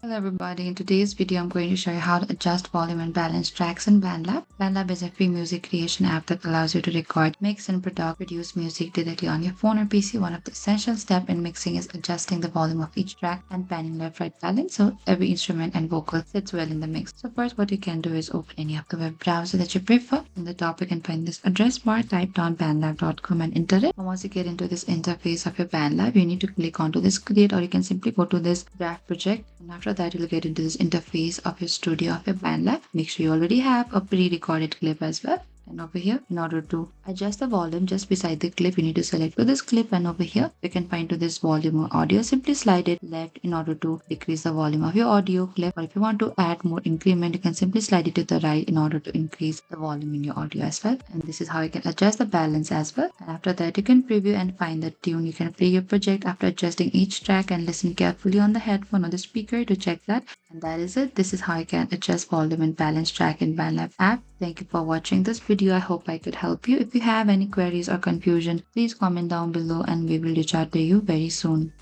Hello everybody, in today's video I'm going to show you how to adjust volume and balance tracks in BandLab. BandLab is a free music creation app that allows you to record, mix and produce music directly on your phone or PC. One of the essential steps in mixing is adjusting the volume of each track and panning left right balance so every instrument and vocal sits well in the mix. So first what you can do is open any of the web browser that you prefer. In the top you can find this address bar, type down bandlab.com and enter it. And once you get into this interface of your BandLab, you need to click onto this create, or you can simply go to this draft project, and after that you'll get into this interface of your studio of your BandLab. Make sure you already have a pre-recorded clip as well. And over here, in order to adjust the volume just beside the clip, you need to select to this clip, and over here you can find to this volume or audio. Simply slide it left in order to decrease the volume of your audio clip, or if you want to add more increment, you can simply slide it to the right in order to increase the volume in your audio as well. And this is how you can adjust the balance as well. And after that you can preview and find the tune. You can play your project after adjusting each track and listen carefully on the headphone or the speaker to check that. And that is it. This is how you can adjust volume and balance track in BandLab app. Thank you for watching this video. I hope I could help you. If you have any queries or confusion, please comment down below and we will reach out to you very soon.